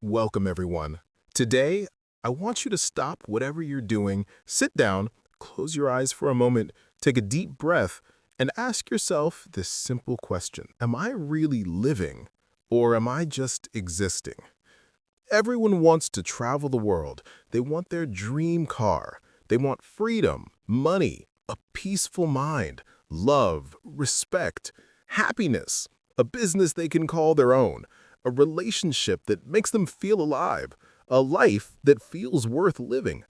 Welcome, everyone. Today, I want you to stop whatever you're doing, sit down, close your eyes for a moment, take a deep breath, and ask yourself this simple question. Am I really living, or am I just existing? Everyone wants to travel the world. They want their dream car. They want freedom, money, a peaceful mind, love, respect, happiness, a business they can call their own, a relationship that makes them feel alive, a life that feels worth living.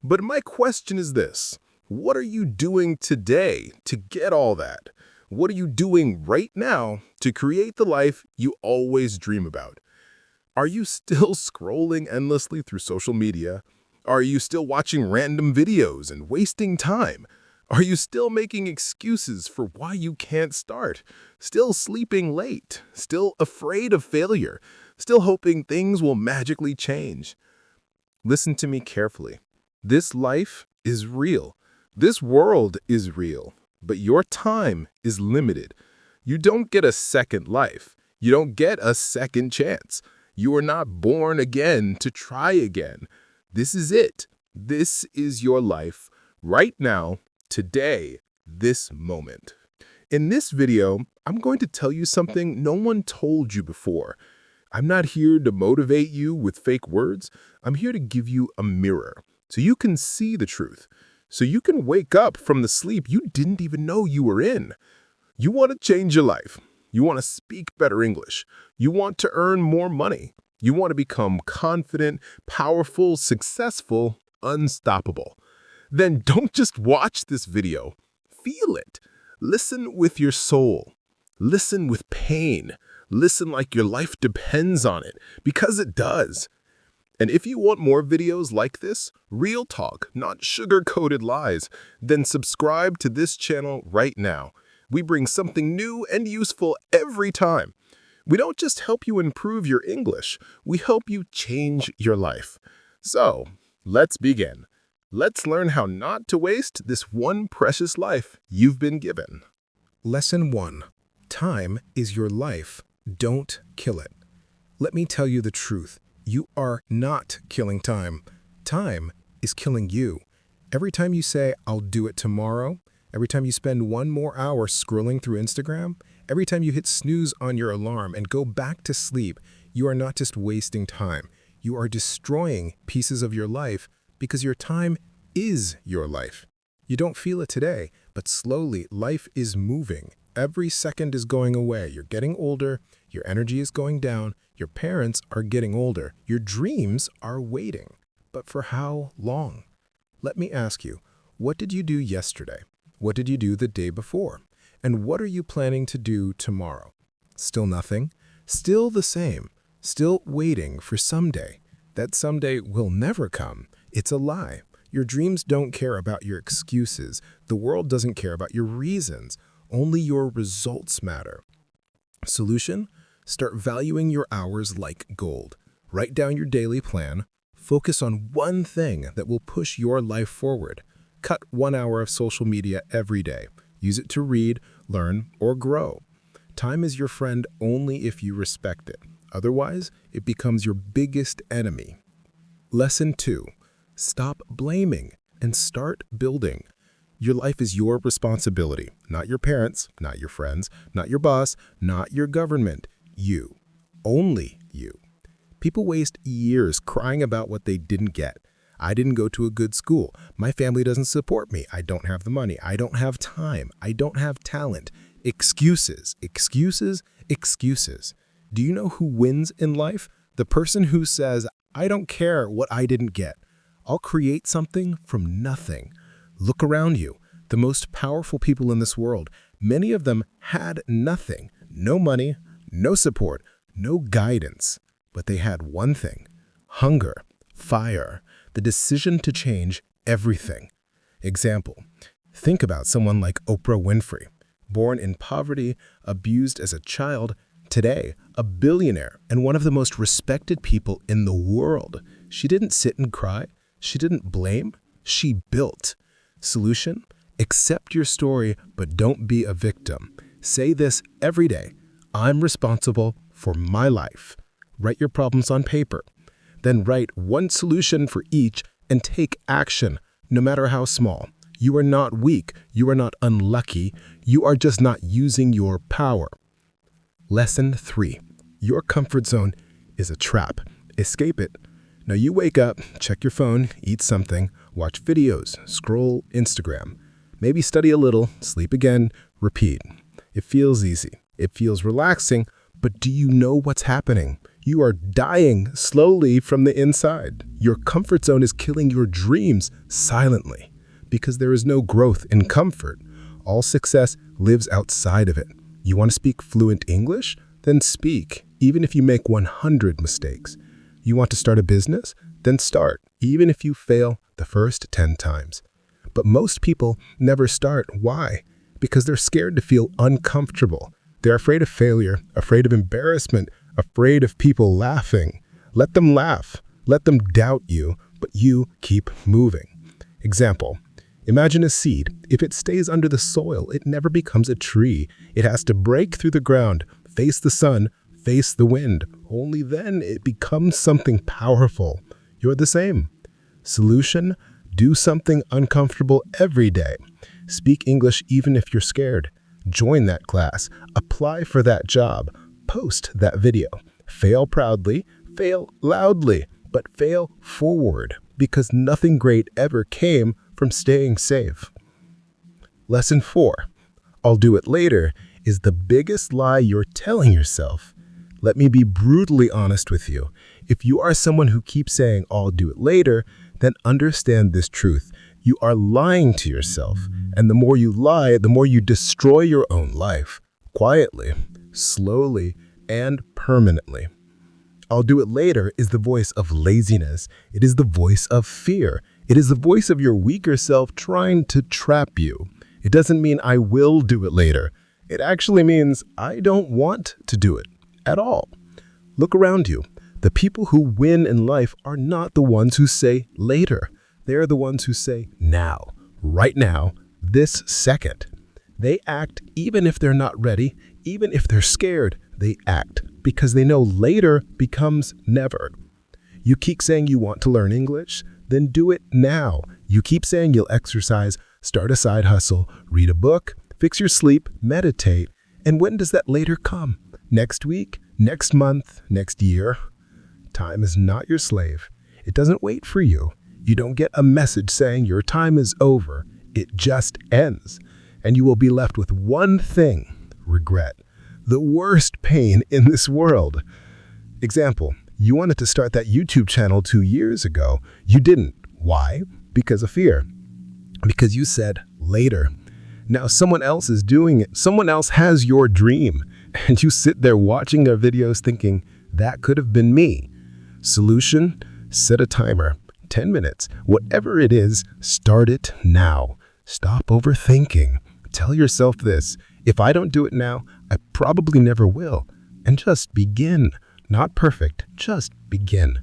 But my question is this: what are you doing today to get all that? What are you doing right now to create the life you always dream about? Are you still scrolling endlessly through social media? Are you still watching random videos and wasting time? Are you still making excuses for why you can't start? Still sleeping late? Still afraid of failure? Still hoping things will magically change? Listen to me carefully. This life is real. This world is real. But your time is limited. You don't get a second life. You don't get a second chance. You are not born again to try again. This is it. This is your life right now, today, this moment. In this video, I'm going to tell you something no one told you before. I'm not here to motivate you with fake words. I'm here to give you a mirror so you can see the truth, so you can wake up from the sleep you didn't even know you were in. You want to change your life. You want to speak better English. You want to earn more money. You want to become confident, powerful, successful, unstoppable. Then don't just watch this video. Feel it. Listen with your soul. Listen with pain. Listen like your life depends on it, because it does. And if you want more videos like this, real talk, not sugar-coated lies, then subscribe to this channel right now. We bring something new and useful every time. We don't just help you improve your English, we help you change your life. So, let's begin. Let's learn how not to waste this one precious life you've been given. Lesson 1. Time is your life. Don't kill it. Let me tell you the truth. You are not killing time. Time is killing you. Every time you say, "I'll do it tomorrow," every time you spend one more hour scrolling through Instagram, every time you hit snooze on your alarm and go back to sleep, you are not just wasting time. You are destroying pieces of your life because your time is your life. You don't feel it today, but slowly life is moving. Every second is going away. You're getting older, your energy is going down, your parents are getting older, your dreams are waiting. But for how long? Let me ask you, what did you do yesterday? What did you do the day before? And what are you planning to do tomorrow? Still nothing? Still the same? Still waiting for someday? That someday will never come. It's a lie. Your dreams don't care about your excuses. The world doesn't care about your reasons. Only your results matter. Solution? Start valuing your hours like gold. Write down your daily plan. Focus on one thing that will push your life forward. Cut 1 hour of social media every day. Use it to read, learn, or grow. Time is your friend only if you respect it. Otherwise, it becomes your biggest enemy. Lesson 2. Stop blaming and start building. Your life is your responsibility, not your parents, not your friends, not your boss, not your government. You. Only you. People waste years crying about what they didn't get. I didn't go to a good school. My family doesn't support me. I don't have the money. I don't have time. I don't have talent. Excuses, excuses, excuses. Do you know who wins in life? The person who says, "I don't care what I didn't get. I'll create something from nothing." Look around you. The most powerful people in this world, many of them had nothing. No money, no support, no guidance. But they had one thing: hunger, fire, the decision to change everything. Example: think about someone like Oprah Winfrey. Born in poverty, abused as a child, today a billionaire and one of the most respected people in the world. She didn't sit and cry. She didn't blame. She built. Solution? Accept your story, but don't be a victim. Say this every day: I'm responsible for my life. Write your problems on paper. Then write one solution for each and take action, no matter how small. You are not weak. You are not unlucky. You are just not using your power. Lesson 3. Your comfort zone is a trap. Escape it. Now you wake up, check your phone, eat something, watch videos, scroll Instagram. Maybe study a little, sleep again, repeat. It feels easy. It feels relaxing, but do you know what's happening? You are dying slowly from the inside. Your comfort zone is killing your dreams silently because there is no growth in comfort. All success lives outside of it. You want to speak fluent English? Then speak, even if you make 100 mistakes. You want to start a business? Then start, even if you fail the first 10 times. But most people never start. Why? Because they're scared to feel uncomfortable. They're afraid of failure, afraid of embarrassment, afraid of people laughing. Let them laugh. Let them doubt you, but you keep moving. Example. Imagine a seed. If it stays under the soil, it never becomes a tree. It has to break through the ground, face the sun, face the wind. Only then it becomes something powerful. You're the same. Solution: do something uncomfortable every day. Speak English even if you're scared. Join that class. Apply for that job. Post that video. Fail proudly, fail loudly, but fail forward, because nothing great ever came from staying safe. Lesson 4. I'll do it later is the biggest lie you're telling yourself. Let me be brutally honest with you. If you are someone who keeps saying, I'll do it later, then understand this truth. You are lying to yourself. And the more you lie, the more you destroy your own life. Quietly, slowly, and permanently. I'll do it later is the voice of laziness. It is the voice of fear. It is the voice of your weaker self trying to trap you. It doesn't mean I will do it later. It actually means I don't want to do it at all. Look around you. The people who win in life are not the ones who say later. They are the ones who say now, right now, this second. They act even if they're not ready, even if they're scared, they act because they know later becomes never. You keep saying you want to learn English, then do it now. You keep saying you'll exercise, start a side hustle, read a book, fix your sleep, meditate. And when does that later come? Next week? Next month? Next year? Time is not your slave. It doesn't wait for you. You don't get a message saying your time is over. It just ends. And you will be left with one thing: regret. The worst pain in this world. Example, you wanted to start that YouTube channel 2 years ago. You didn't. Why? Because of fear. Because you said later. Now someone else is doing it. Someone else has your dream. And you sit there watching their videos thinking, that could have been me. Solution: set a timer. 10 minutes. Whatever it is, start it now. Stop overthinking. Tell yourself this: if I don't do it now, I probably never will. And just begin. Not perfect, just begin.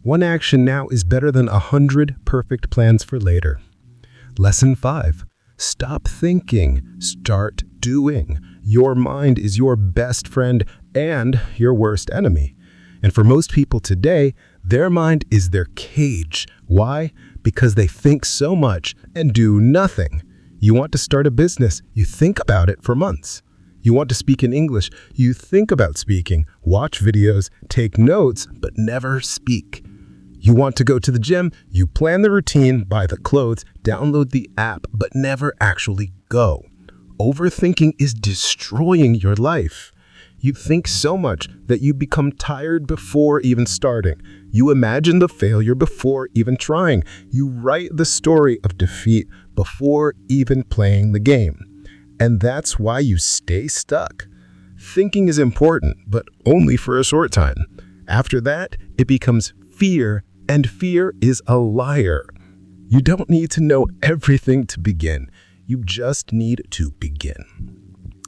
One action now is better than 100 perfect plans for later. Lesson 5. Stop thinking. Start doing. Your mind is your best friend and your worst enemy. And for most people today, their mind is their cage. Why? Because they think so much and do nothing. You want to start a business, you think about it for months. You want to speak in English, you think about speaking, watch videos, take notes, but never speak. You want to go to the gym, you plan the routine, buy the clothes, download the app, but never actually go. Overthinking is destroying your life. You think so much that you become tired before even starting. You imagine the failure before even trying. You write the story of defeat before even playing the game. And that's why you stay stuck. Thinking is important, but only for a short time. After that, it becomes fear, and fear is a liar. You don't need to know everything to begin. You just need to begin.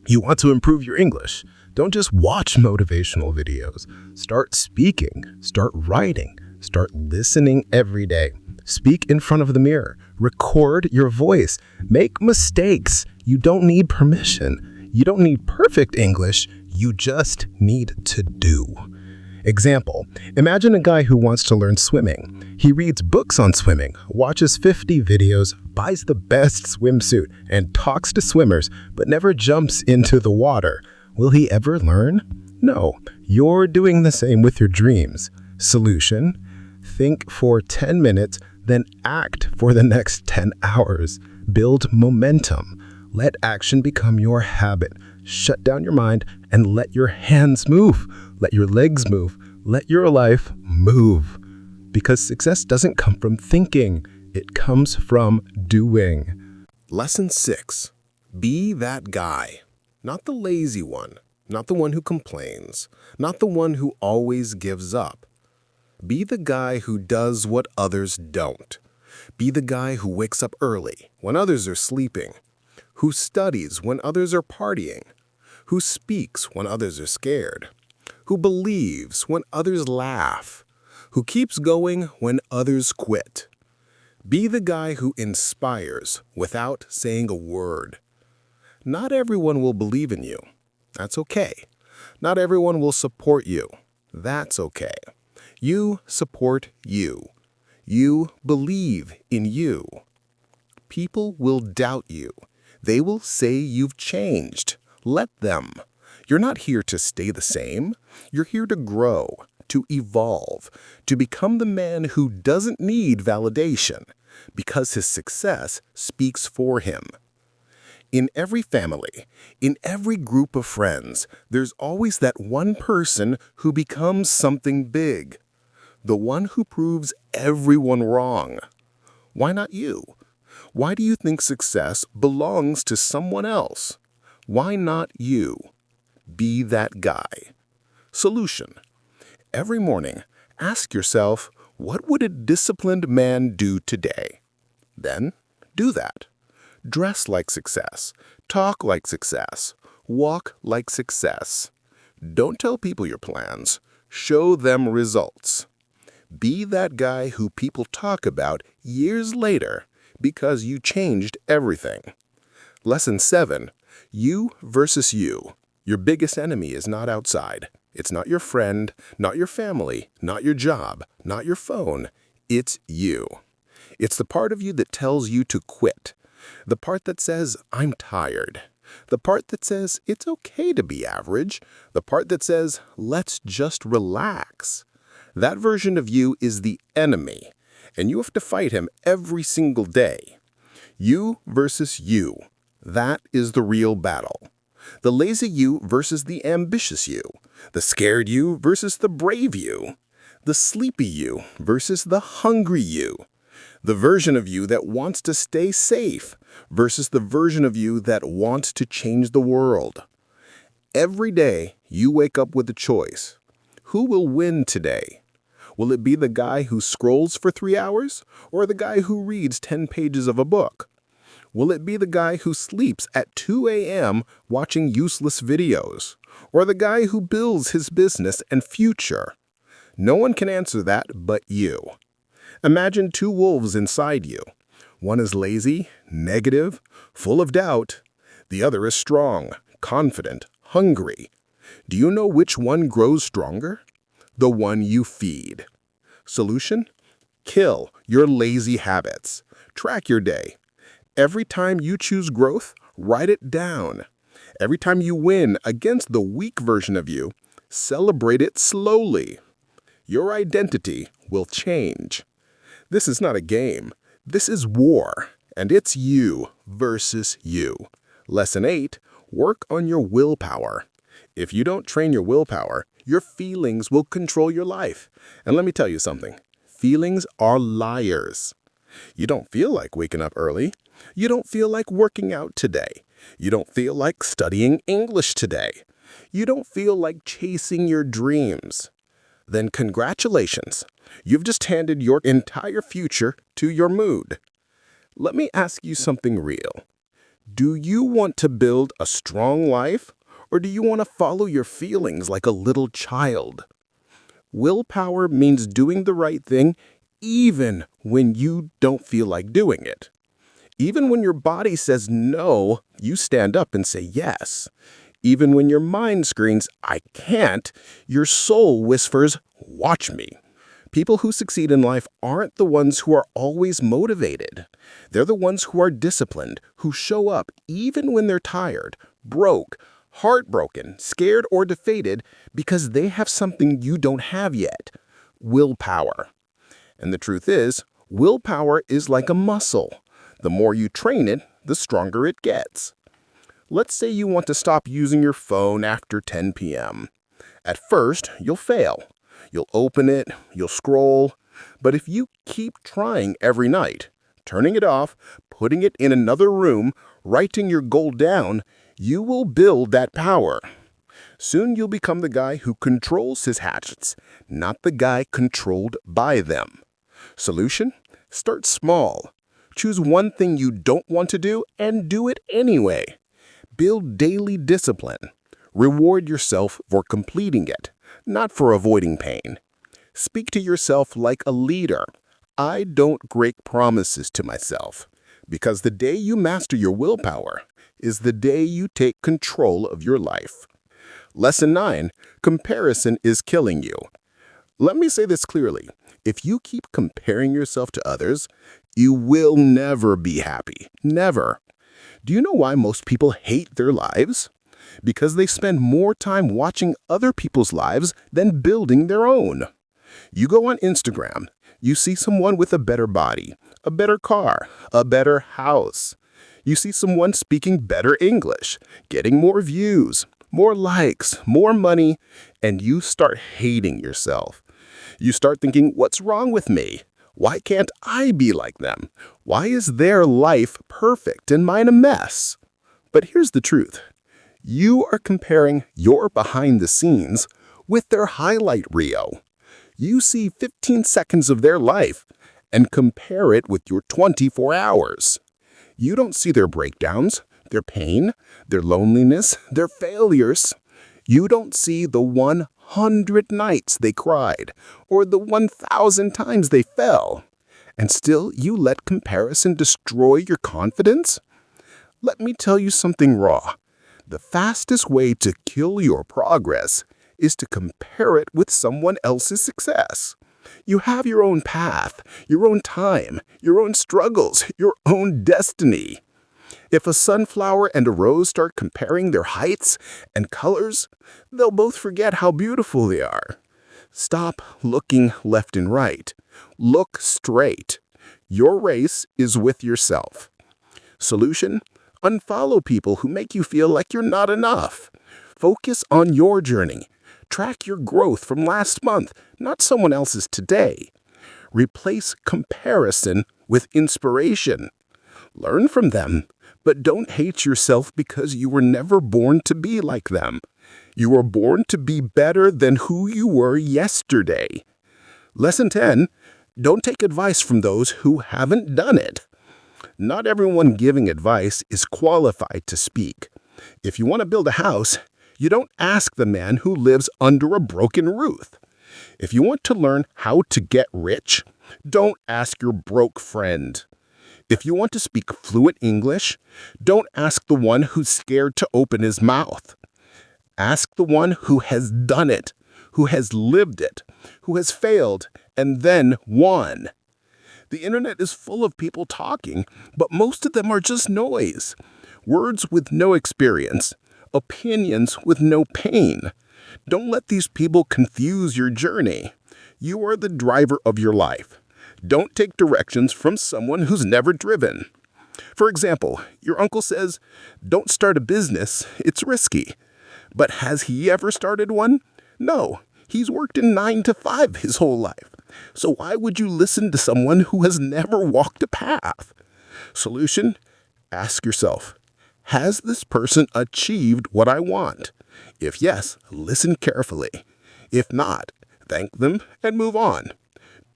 You want to improve your English? Don't just watch motivational videos. Start speaking, start writing, start listening every day. Speak in front of the mirror. Record your voice. Make mistakes. You don't need permission. You don't need perfect English. You just need to do. Example, imagine a guy who wants to learn swimming. He reads books on swimming, watches 50 videos, buys the best swimsuit, and talks to swimmers, but never jumps into the water. Will he ever learn? No. You're doing the same with your dreams. Solution: think for 10 minutes, then act for the next 10 hours. Build momentum. Let action become your habit. Shut down your mind and let your hands move. Let your legs move. Let your life move. Because success doesn't come from thinking. It comes from doing. Lesson 6. Be that guy. Not the lazy one. Not the one who complains. Not the one who always gives up. Be the guy who does what others don't. Be the guy who wakes up early when others are sleeping, who studies when others are partying, who speaks when others are scared, who believes when others laugh, who keeps going when others quit. Be the guy who inspires without saying a word. Not everyone will believe in you. That's okay. Not everyone will support you. That's okay. You support you. You believe in you. People will doubt you. They will say you've changed. Let them. You're not here to stay the same. You're here to grow, to evolve, to become the man who doesn't need validation because his success speaks for him. In every family, in every group of friends, there's always that one person who becomes something big. The one who proves everyone wrong. Why not you? Why do you think success belongs to someone else? Why not you? Be that guy. Solution: every morning, ask yourself, what would a disciplined man do today? Then, do that. Dress like success. Talk like success. Walk like success. Don't tell people your plans. Show them results. Be that guy who people talk about years later because you changed everything. Lesson 7. You versus you. Your biggest enemy is not outside. It's not your friend, not your family, not your job, not your phone. It's you. It's the part of you that tells you to quit. The part that says, I'm tired. The part that says, it's okay to be average. The part that says, let's just relax. That version of you is the enemy, and you have to fight him every single day. You versus you. That is the real battle. The lazy you versus the ambitious you. The scared you versus the brave you. The sleepy you versus the hungry you. The version of you that wants to stay safe versus the version of you that wants to change the world. Every day, you wake up with a choice. Who will win today? Will it be the guy who scrolls for 3 hours or the guy who reads 10 pages of a book? Will it be the guy who sleeps at 2 a.m. watching useless videos or the guy who builds his business and future? No one can answer that but you. Imagine 2 wolves inside you. One is lazy, negative, full of doubt. The other is strong, confident, hungry. Do you know which one grows stronger? The one you feed. Solution? Kill your lazy habits. Track your day. Every time you choose growth, write it down. Every time you win against the weak version of you, celebrate it slowly. Your identity will change. This is not a game. This is war, and it's you versus you. Lesson 8, work on your willpower. If you don't train your willpower, your feelings will control your life. And let me tell you something. Feelings are liars. You don't feel like waking up early. You don't feel like working out today. You don't feel like studying English today. You don't feel like chasing your dreams. Then congratulations. You've just handed your entire future to your mood. Let me ask you something real. Do you want to build a strong life, or do you want to follow your feelings like a little child? Willpower means doing the right thing even when you don't feel like doing it. Even when your body says no, you stand up and say yes. Even when your mind screams, "I can't," your soul whispers, "Watch me." People who succeed in life aren't the ones who are always motivated. They're the ones who are disciplined, who show up even when they're tired, broke, heartbroken, scared, or defeated because they have something you don't have yet: willpower. And the truth is, willpower is like a muscle. The more you train it, the stronger it gets. Let's say you want to stop using your phone after 10 p.m. At first, you'll fail. You'll open it, you'll scroll. But if you keep trying every night, turning it off, putting it in another room, writing your goal down, you will build that power. Soon you'll become the guy who controls his hatchets, not the guy controlled by them. Solution? Start small. Choose one thing you don't want to do and do it anyway. Build daily discipline. Reward yourself for completing it, not for avoiding pain. Speak to yourself like a leader. I don't break promises to myself, because the day you master your willpower is the day you take control of your life. Lesson 9. Comparison is killing you. Let me say this clearly. If you keep comparing yourself to others, you will never be happy. Never. Do you know why most people hate their lives? Because they spend more time watching other people's lives than building their own. You go on Instagram, you see someone with a better body, a better car, a better house. You see someone speaking better English, getting more views, more likes, more money, and you start hating yourself. You start thinking, what's wrong with me? Why can't I be like them? Why is their life perfect and mine a mess? But here's the truth. You are comparing your behind the scenes with their highlight reel. You see 15 seconds of their life and compare it with your 24 hours. You don't see their breakdowns, their pain, their loneliness, their failures. You don't see the 100 nights they cried or the 1,000 times they fell. And still you let comparison destroy your confidence? Let me tell you something raw. The fastest way to kill your progress is to compare it with someone else's success. You have your own path, your own time, your own struggles, your own destiny. If a sunflower and a rose start comparing their heights and colors, they'll both forget how beautiful they are. Stop looking left and right. Look straight. Your race is with yourself. Solution? Unfollow people who make you feel like you're not enough. Focus on your journey. Track your growth from last month, not someone else's today. Replace comparison with inspiration. Learn from them, but don't hate yourself because you were never born to be like them. You were born to be better than who you were yesterday. Lesson 10. Don't take advice from those who haven't done it. Not everyone giving advice is qualified to speak. If you want to build a house, you don't ask the man who lives under a broken roof. If you want to learn how to get rich, don't ask your broke friend. If you want to speak fluent English, don't ask the one who's scared to open his mouth. Ask the one who has done it, who has lived it, who has failed and then won. The internet is full of people talking, but most of them are just noise. Words with no experience, opinions with no pain. Don't let these people confuse your journey. You are the driver of your life. Don't take directions from someone who's never driven. For example, your uncle says, don't start a business, it's risky. But has he ever started one? No, he's worked in 9 to 5 his whole life. So why would you listen to someone who has never walked a path? Solution? Ask yourself, has this person achieved what I want? If yes, listen carefully. If not, thank them and move on.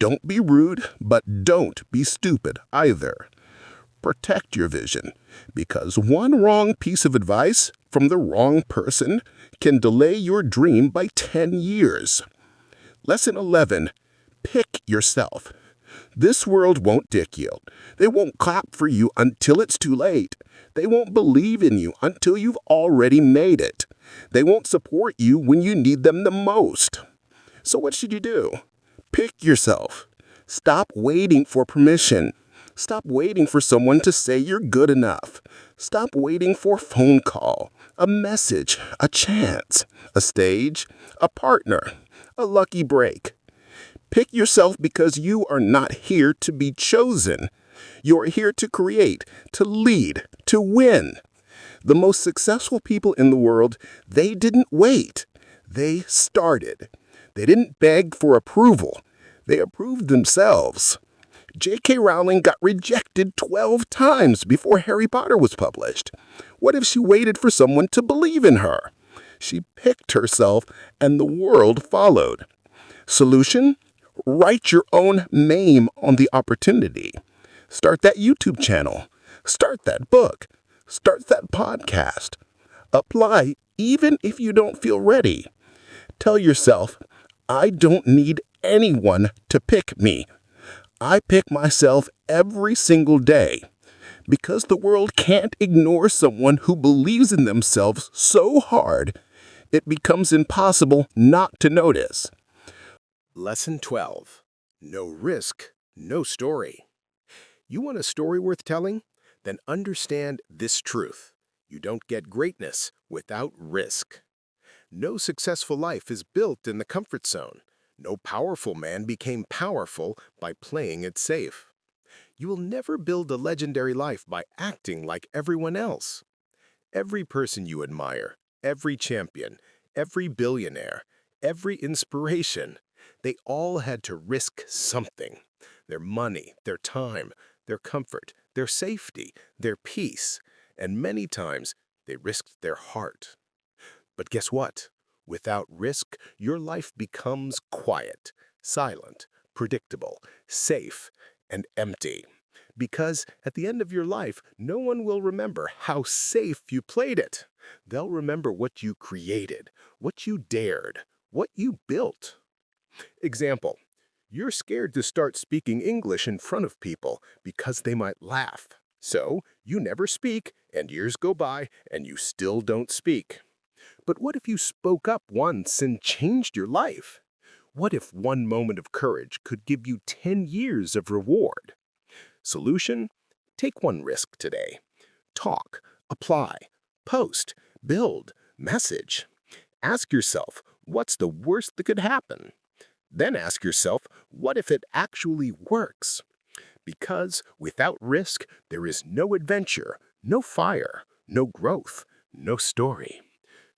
Don't be rude, but don't be stupid either. Protect your vision, because one wrong piece of advice from the wrong person can delay your dream by 10 years. Lesson 11. Pick yourself. This world won't dick you. They won't clap for you until it's too late. They won't believe in you until you've already made it. They won't support you when you need them the most. So what should you do? Pick yourself. Stop waiting for permission. Stop waiting for someone to say you're good enough. Stop waiting for a phone call, a message, a chance, a stage, a partner, a lucky break. Pick yourself because you are not here to be chosen. You're here to create, to lead, to win. The most successful people in the world, they didn't wait. They started. They didn't beg for approval. They approved themselves. J.K. Rowling got rejected 12 times before Harry Potter was published. What if she waited for someone to believe in her? She picked herself, and the world followed. Solution? Write your own name on the opportunity. Start that YouTube channel. Start that book. Start that podcast. Apply even if you don't feel ready. Tell yourself, I don't need anyone to pick me. I pick myself every single day. Because the world can't ignore someone who believes in themselves so hard, it becomes impossible not to notice. Lesson 12. No risk, no story. You want a story worth telling? Then understand this truth. You don't get greatness without risk. No successful life is built in the comfort zone. No powerful man became powerful by playing it safe. You will never build a legendary life by acting like everyone else. Every person you admire, every champion, every billionaire, every inspiration, they all had to risk something. Their money, their time, their comfort, their safety, their peace, and many times they risked their heart. But guess what? Without risk, your life becomes quiet, silent, predictable, safe, and empty. Because at the end of your life, no one will remember how safe you played it. They'll remember what you created, what you dared, what you built. Example, you're scared to start speaking English in front of people because they might laugh. So you never speak, and years go by, and you still don't speak. But what if you spoke up once and changed your life? What if one moment of courage could give you 10 years of reward? Solution? Take one risk today. Talk, apply, post, build, message. Ask yourself, what's the worst that could happen? Then ask yourself, what if it actually works? Because without risk, there is no adventure, no fire, no growth, no story.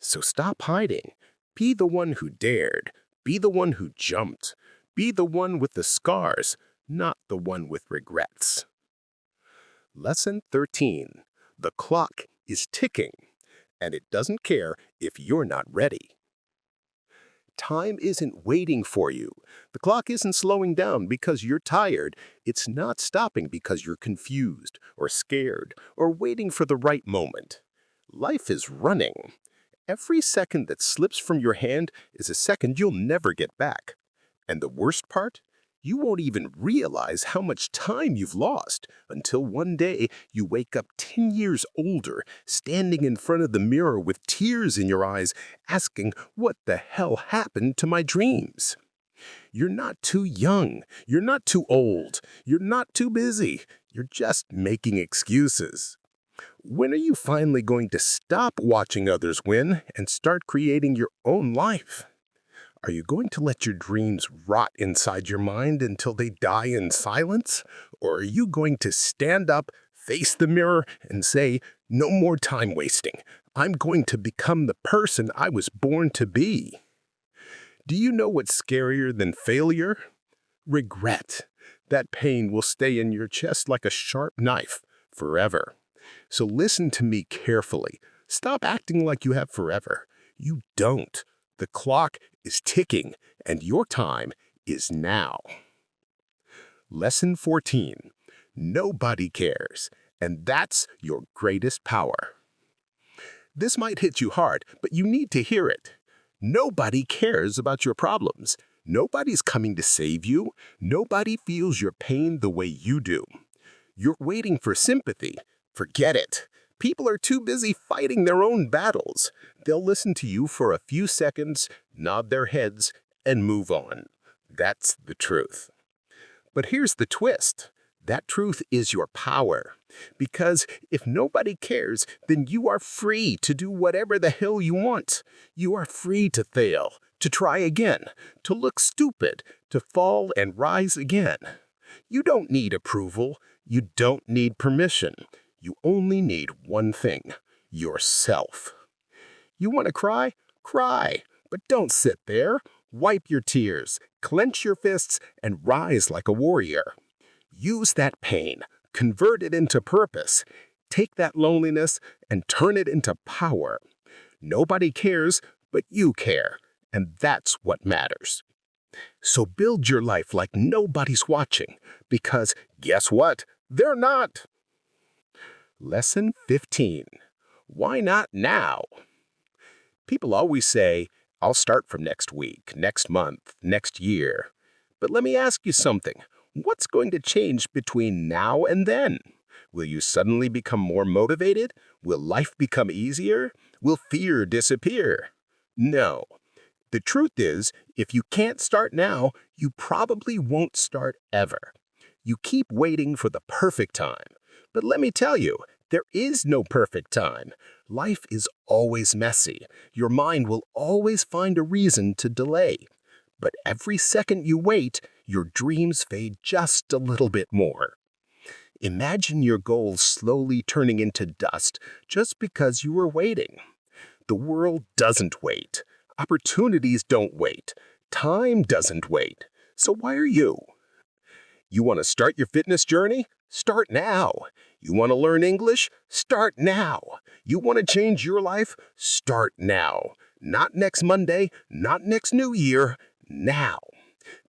So stop hiding. Be the one who dared. Be the one who jumped. Be the one with the scars, not the one with regrets. Lesson 13. The clock is ticking, and it doesn't care if you're not ready. Time isn't waiting for you. The clock isn't slowing down because you're tired. It's not stopping because you're confused or scared or waiting for the right moment. Life is running. Every second that slips from your hand is a second you'll never get back. And the worst part? You won't even realize how much time you've lost until one day you wake up 10 years older, standing in front of the mirror with tears in your eyes, asking, what the hell happened to my dreams? You're not too young. You're not too old. You're not too busy. You're just making excuses. When are you finally going to stop watching others win and start creating your own life? Are you going to let your dreams rot inside your mind until they die in silence? Or are you going to stand up, face the mirror, and say, no more time wasting. I'm going to become the person I was born to be? Do you know what's scarier than failure? Regret. That pain will stay in your chest like a sharp knife forever. So listen to me carefully. Stop acting like you have forever. You don't. The clock is ticking, and your time is now. Lesson 14. Nobody cares, and that's your greatest power. This might hit you hard, but you need to hear it. Nobody cares about your problems. Nobody's coming to save you. Nobody feels your pain the way you do. You're waiting for sympathy. Forget it. People are too busy fighting their own battles. They'll listen to you for a few seconds, nod their heads, and move on. That's the truth. But here's the twist. That truth is your power. Because if nobody cares, then you are free to do whatever the hell you want. You are free to fail, to try again, to look stupid, to fall and rise again. You don't need approval. You don't need permission. You only need one thing: yourself. You want to cry? Cry. But don't sit there. Wipe your tears, clench your fists, and rise like a warrior. Use that pain, convert it into purpose. Take that loneliness and turn it into power. Nobody cares, but you care, and that's what matters. So build your life like nobody's watching, because guess what? They're not. Lesson 15. Why not now? People always say, I'll start from next week, next month, next year. But let me ask you something. What's going to change between now and then? Will you suddenly become more motivated? Will life become easier? Will fear disappear? No. The truth is, if you can't start now, you probably won't start ever. You keep waiting for the perfect time. But let me tell you, there is no perfect time. Life is always messy. Your mind will always find a reason to delay. But every second you wait, your dreams fade just a little bit more. Imagine your goals slowly turning into dust just because you were waiting. The world doesn't wait. Opportunities don't wait. Time doesn't wait. So why are you? You want to start your fitness journey? Start now. You want to learn English? Start now. You want to change your life? Start now. Not next Monday, not next New Year, now.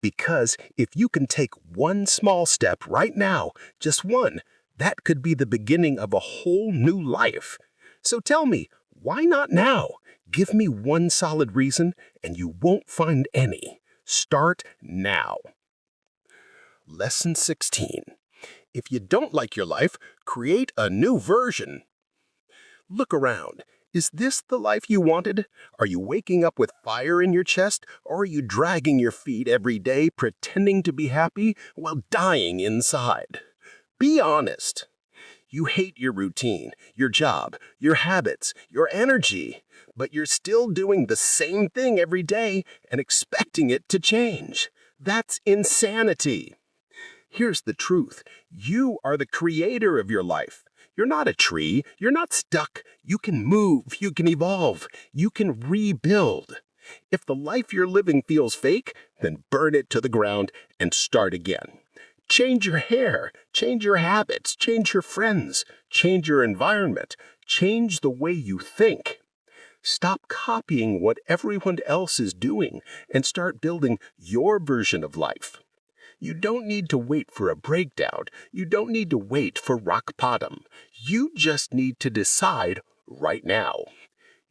Because if you can take one small step right now, just one, that could be the beginning of a whole new life. So tell me, why not now? Give me one solid reason, and you won't find any. Start now. Lesson 16. If you don't like your life, create a new version. Look around. Is this the life you wanted? Are you waking up with fire in your chest, or are you dragging your feet every day pretending to be happy while dying inside? Be honest. You hate your routine, your job, your habits, your energy, but you're still doing the same thing every day and expecting it to change. That's insanity. Here's the truth. You are the creator of your life. You're not a tree. You're not stuck. You can move. You can evolve. You can rebuild. If the life you're living feels fake, then burn it to the ground and start again. Change your hair. Change your habits. Change your friends. Change your environment. Change the way you think. Stop copying what everyone else is doing and start building your version of life. You don't need to wait for a breakdown. You don't need to wait for rock bottom. You just need to decide right now.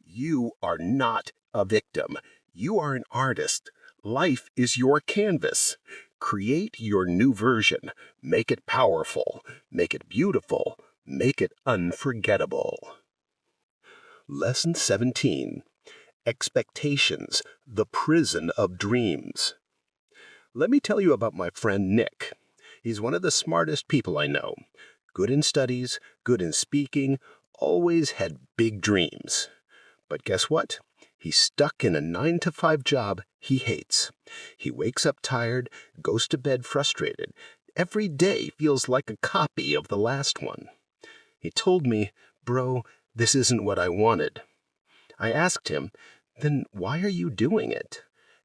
You are not a victim. You are an artist. Life is your canvas. Create your new version. Make it powerful. Make it beautiful. Make it unforgettable. Lesson 17. Expectations, the prison of dreams. Let me tell you about my friend Nick. He's one of the smartest people I know. Good in studies, good in speaking, always had big dreams. But guess what? He's stuck in a 9-to-5 job he hates. He wakes up tired, goes to bed frustrated. Every day feels like a copy of the last one. He told me, "Bro, this isn't what I wanted." I asked him, "Then why are you doing it?"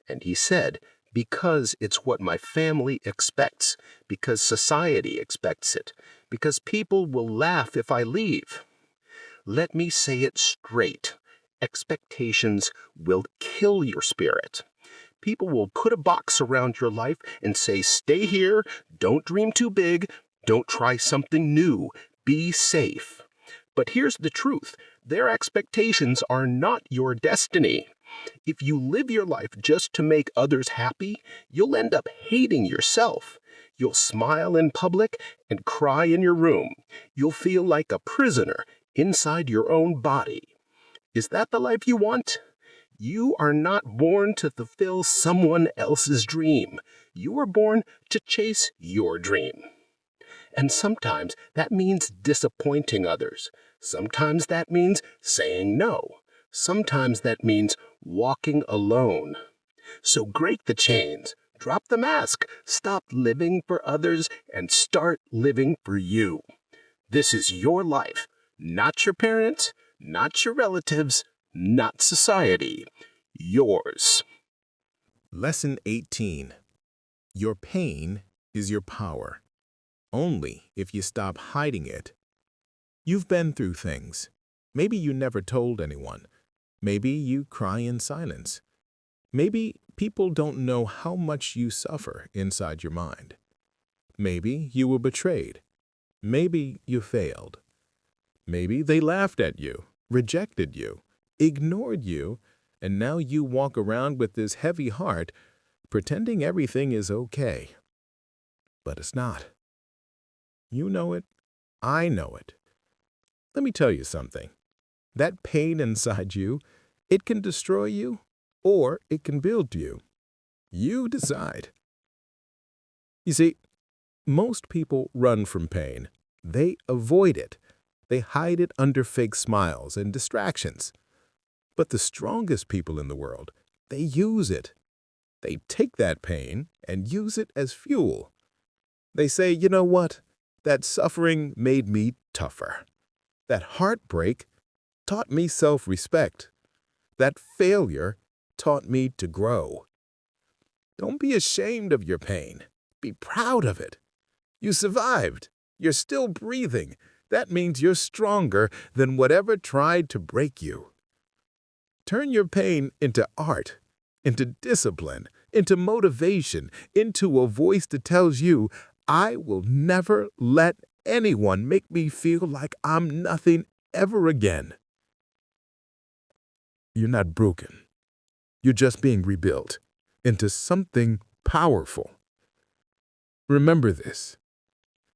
And he said, "Because it's what my family expects, because society expects it, because people will laugh if I leave." Let me say it straight. Expectations will kill your spirit. People will put a box around your life and say, "Stay here, don't dream too big, don't try something new, be safe." But here's the truth. Their expectations are not your destiny. If you live your life just to make others happy, you'll end up hating yourself. You'll smile in public and cry in your room. You'll feel like a prisoner, inside your own body. Is that the life you want? You are not born to fulfill someone else's dream. You are born to chase your dream. And sometimes that means disappointing others. Sometimes that means saying no. Sometimes that means walking alone. So break the chains, drop the mask, stop living for others, and start living for you. This is your life, not your parents, not your relatives, not society. Yours. Lesson 18. Your pain is your power. Only if you stop hiding it. You've been through things. Maybe you never told anyone. Maybe you cry in silence. Maybe people don't know how much you suffer inside your mind. Maybe you were betrayed. Maybe you failed. Maybe they laughed at you, rejected you, ignored you, and now you walk around with this heavy heart, pretending everything is okay. But it's not. You know it. I know it. Let me tell you something. That pain inside you, it can destroy you, or it can build you. You decide. You see, most people run from pain. They avoid it. They hide it under fake smiles and distractions. But the strongest people in the world, they use it. They take that pain and use it as fuel. They say, you know what? That suffering made me tougher. That heartbreak taught me self-respect. That failure taught me to grow. Don't be ashamed of your pain. Be proud of it. You survived. You're still breathing. That means you're stronger than whatever tried to break you. Turn your pain into art, into discipline, into motivation, into a voice that tells you, I will never let anyone make me feel like I'm nothing ever again. You're not broken. You're just being rebuilt into something powerful. Remember this.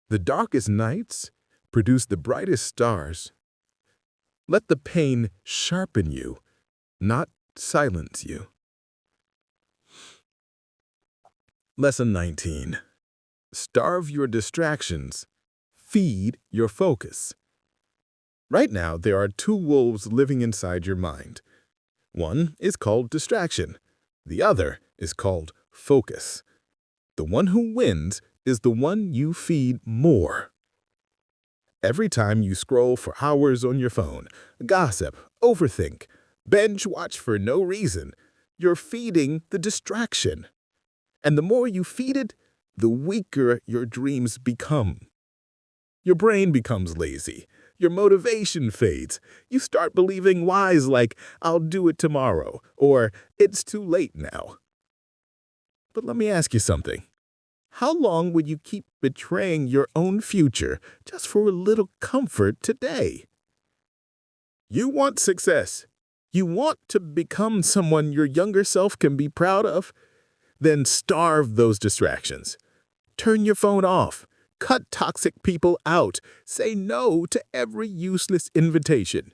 The darkest nights produce the brightest stars. Let the pain sharpen you, not silence you. Lesson 19. Starve your distractions. Feed your focus. Right now, there are two wolves living inside your mind. One is called distraction. The other is called focus. The one who wins is the one you feed more. Every time you scroll for hours on your phone, gossip, overthink, binge watch for no reason, you're feeding the distraction. And the more you feed it, the weaker your dreams become. Your brain becomes lazy. Your motivation fades. You start believing lies like, I'll do it tomorrow, or it's too late now. But let me ask you something. How long would you keep betraying your own future just for a little comfort today? You want success. You want to become someone your younger self can be proud of? Then starve those distractions. Turn your phone off. Cut toxic people out. Say no to every useless invitation.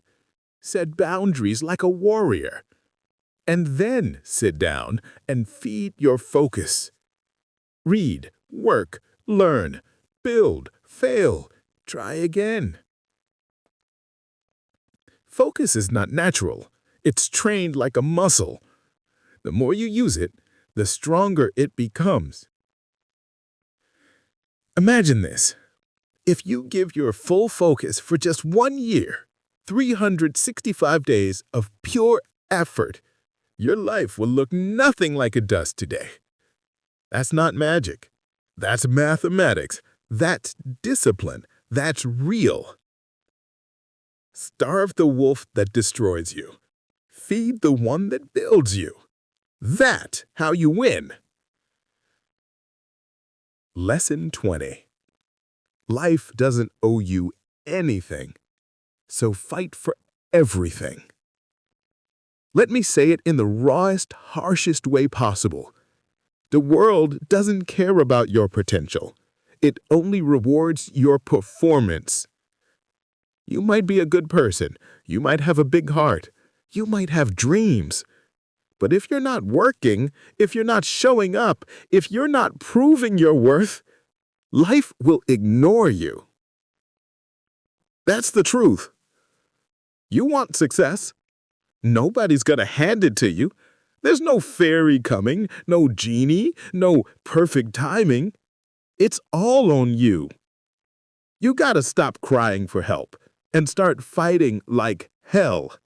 Set boundaries like a warrior. And then sit down and feed your focus. Read, work, learn, build, fail, try again. Focus is not natural. It's trained like a muscle. The more you use it, the stronger it becomes. Imagine this. If you give your full focus for just 1 year, 365 days of pure effort, your life will look nothing like it does today. That's not magic. That's mathematics. That's discipline. That's real. Starve the wolf that destroys you. Feed the one that builds you. That's how you win. Lesson 20. Life doesn't owe you anything, so fight for everything. Let me say it in the rawest, harshest way possible. The world doesn't care about your potential. It only rewards your performance. You might be a good person. You might have a big heart. You might have dreams. But if you're not working, if you're not showing up, if you're not proving your worth, life will ignore you. That's the truth. You want success. Nobody's going to hand it to you. There's no fairy coming, no genie, no perfect timing. It's all on you. You got to stop crying for help and start fighting like hell.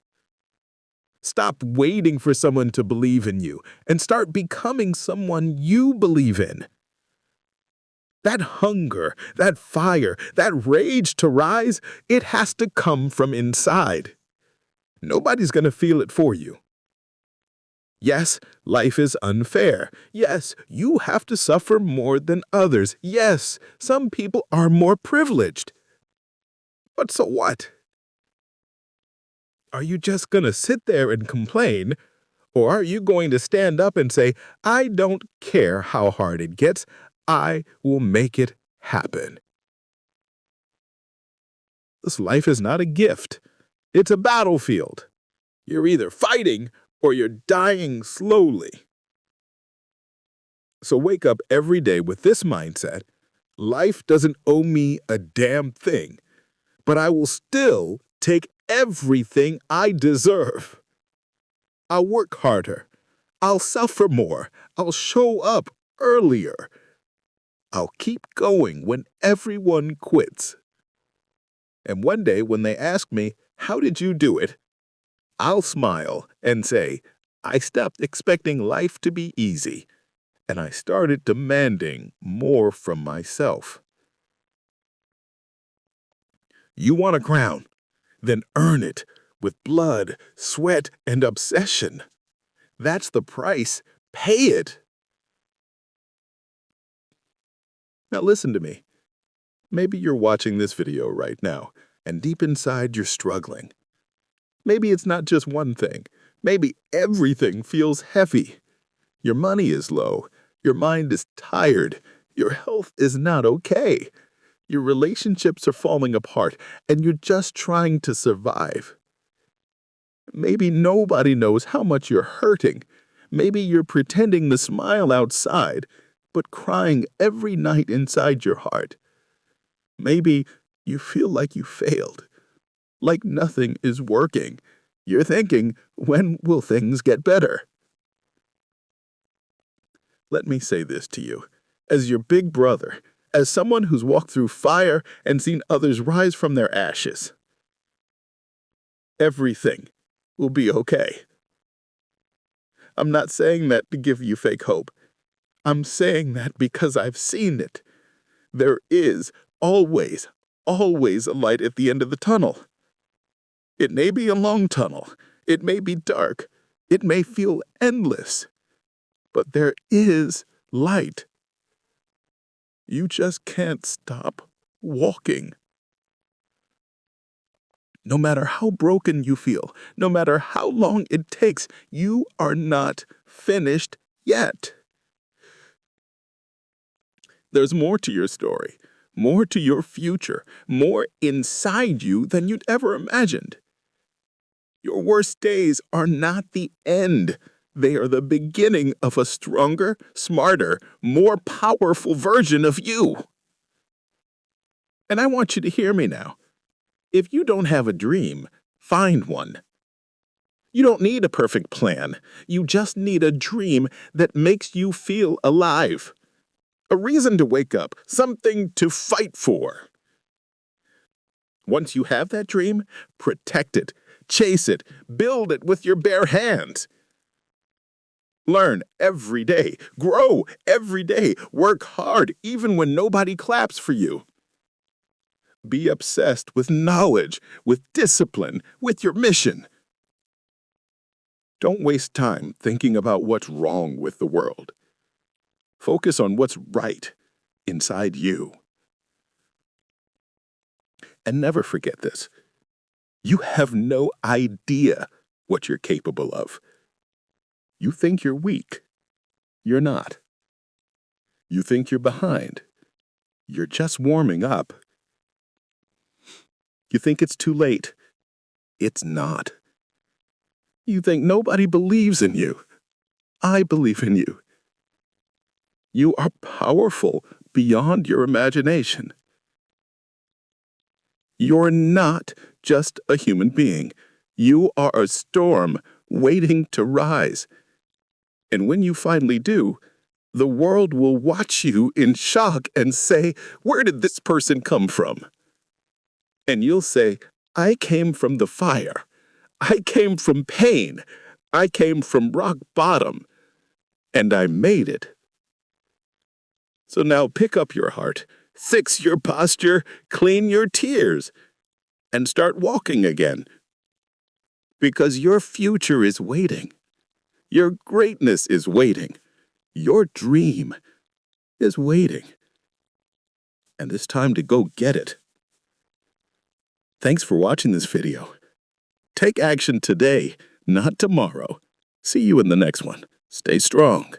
Stop waiting for someone to believe in you and start becoming someone you believe in. That hunger, that fire, that rage to rise, it has to come from inside. Nobody's going to feel it for you. Yes, life is unfair. Yes, you have to suffer more than others. Yes, some people are more privileged. But so what? Are you just going to sit there and complain, or are you going to stand up and say, I don't care how hard it gets, I will make it happen? This life is not a gift. It's a battlefield. You're either fighting or you're dying slowly. So wake up every day with this mindset. Life doesn't owe me a damn thing, but I will still take everything I deserve. I'll work harder. I'll suffer more. I'll show up earlier. I'll keep going when everyone quits. And one day when they ask me, how did you do it? I'll smile and say, I stopped expecting life to be easy, and I started demanding more from myself. You want a crown? Then earn it with blood, sweat, and obsession. That's the price. Pay it. Now listen to me. Maybe you're watching this video right now, and deep inside you're struggling. Maybe it's not just one thing. Maybe everything feels heavy. Your money is low. Your mind is tired. Your health is not okay. Your relationships are falling apart, and you're just trying to survive. Maybe nobody knows how much you're hurting. Maybe you're pretending to smile outside, but crying every night inside your heart. Maybe you feel like you failed, like nothing is working. You're thinking, when will things get better? Let me say this to you, as your big brother, as someone who's walked through fire and seen others rise from their ashes. Everything will be okay. I'm not saying that to give you fake hope. I'm saying that because I've seen it. There is always a light at the end of the tunnel. It may be a long tunnel. It may be dark. It may feel endless. But there is light. You just can't stop walking. No matter how broken you feel, no matter how long it takes, you are not finished yet. There's more to your story, more to your future, more inside you than you'd ever imagined. Your worst days are not the end. They are the beginning of a stronger, smarter, more powerful version of you. And I want you to hear me now. If you don't have a dream, find one. You don't need a perfect plan. You just need a dream that makes you feel alive. A reason to wake up, something to fight for. Once you have that dream, protect it, chase it, build it with your bare hands. Learn every day, grow every day, work hard even when nobody claps for you. Be obsessed with knowledge, with discipline, with your mission. Don't waste time thinking about what's wrong with the world. Focus on what's right inside you. And never forget this. You have no idea what you're capable of. You think you're weak. You're not. You think you're behind. You're just warming up. You think it's too late. It's not. You think nobody believes in you. I believe in you. You are powerful beyond your imagination. You're not just a human being. You are a storm waiting to rise. And when you finally do, the world will watch you in shock and say, "Where did this person come from?" And you'll say, "I came from the fire. I came from pain. I came from rock bottom. And I made it." So now pick up your heart, fix your posture, clean your tears, and start walking again. Because your future is waiting. Your greatness is waiting. Your dream is waiting. And it's time to go get it. Thanks for watching this video. Take action today, not tomorrow. See you in the next one. Stay strong.